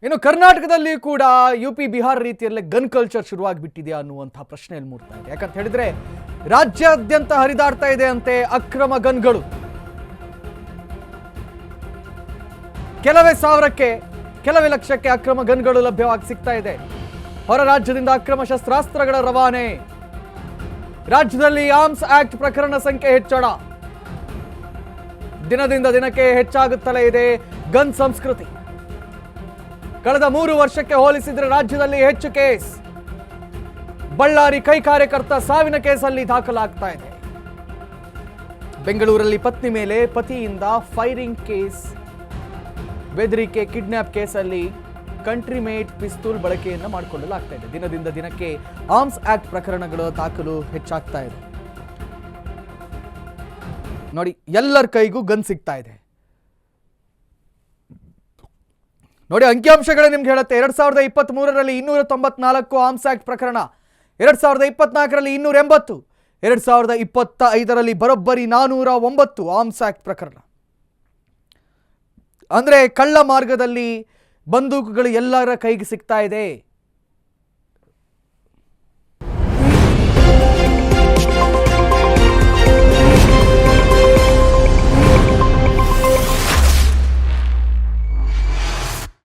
ಇನ್ನು ಕರ್ನಾಟಕದಲ್ಲಿ ಕೂಡ ಯುಪಿ ಬಿಹಾರ ರೀತಿಯಲ್ಲೇ ಗನ್ ಕಲ್ಚರ್ ಶುರುವಾಗಿಬಿಟ್ಟಿದೆಯಾ ಅನ್ನುವಂಥ ಪ್ರಶ್ನೆಯಲ್ಲಿ ಮೂಡ್ತಾ ಇದೆ. ಯಾಕಂತ ಹೇಳಿದ್ರೆ ರಾಜ್ಯಾದ್ಯಂತ ಹರಿದಾಡ್ತಾ ಇದೆ ಅಂತೆ ಅಕ್ರಮ ಗನ್ಗಳು. ಕೆಲವೇ ಸಾವಿರಕ್ಕೆ ಕೆಲವೇ ಲಕ್ಷಕ್ಕೆ ಅಕ್ರಮ ಗನ್ಗಳು ಲಭ್ಯವಾಗಿ ಸಿಗ್ತಾ ಇದೆ. ಹೊರ ರಾಜ್ಯದಿಂದ ಅಕ್ರಮ ಶಸ್ತ್ರಾಸ್ತ್ರಗಳ ರವಾನೆ. ರಾಜ್ಯದಲ್ಲಿ ಆರ್ಮ್ಸ್ ಆಕ್ಟ್ ಪ್ರಕರಣ ಸಂಖ್ಯೆ ಹೆಚ್ಚಳ. ದಿನದಿಂದ ದಿನಕ್ಕೆ ಹೆಚ್ಚಾಗುತ್ತಲೇ ಇದೆ ಗನ್ ಸಂಸ್ಕೃತಿ. ಕಳೆದ 3 ವರ್ಷಕ್ಕೆ ಹೋಲಿಸಿದರೆ ರಾಜ್ಯದಲ್ಲಿ ಹೆಚ್ಚು ಕೇಸ್. ಬಳ್ಳಾರಿ ಕೈ ಕಾರ್ಯಕರ್ತ ಸಾವಿನ ಕೇಸಲ್ಲಿ ದಾಖಲಾಗ್ತಾ ಇದೆ. ಬೆಂಗಳೂರಲ್ಲಿ ಪತ್ನಿ ಮೇಲೆ ಪತಿಯಿಂದ ಫೈರಿಂಗ್ ಕೇಸ್. ಬೆದರಿಕೆ ಕಿಡ್ನಾಪ್ ಕೇಸಲ್ಲಿ ಕಂಟ್ರಿ ಮೇಡ್ ಪಿಸ್ತೂಲ್ ಬಳಕೆಯನ್ನು ಮಾಡಿಕೊಳ್ಳಲಾಗ್ತಾ ಇದೆ. ದಿನದಿಂದ ದಿನಕ್ಕೆ ಆರ್ಮ್ಸ್ ಆಕ್ಟ್ ಪ್ರಕರಣಗಳು ದಾಖಲು ಹೆಚ್ಚಾಗ್ತಾ ಇದೆ. ನೋಡಿ, ಎಲ್ಲರ ಕೈಗೂ ಗನ್ ಸಿಗ್ತಾ ಇದೆ. ನೋಡಿ, ಅಂಕಿಅಂಶಗಳೇ ನಿಮ್ಗೆ ಹೇಳುತ್ತೆ. 2023ರಲ್ಲಿ 294 ಆರ್ಮ್ಸ್ ಆಕ್ಟ್ ಪ್ರಕರಣ, 2024ರಲ್ಲಿ 280, 2025ರಲ್ಲಿ ಬರೋಬ್ಬರಿ 409 ಆರ್ಮ್ಸ್ ಆಕ್ಟ್ ಪ್ರಕರಣ. ಅಂದರೆ ಕಳ್ಳ ಮಾರ್ಗದಲ್ಲಿ ಬಂದೂಕುಗಳು ಎಲ್ಲರ ಕೈಗೆ ಸಿಗ್ತಾ ಇದೆ.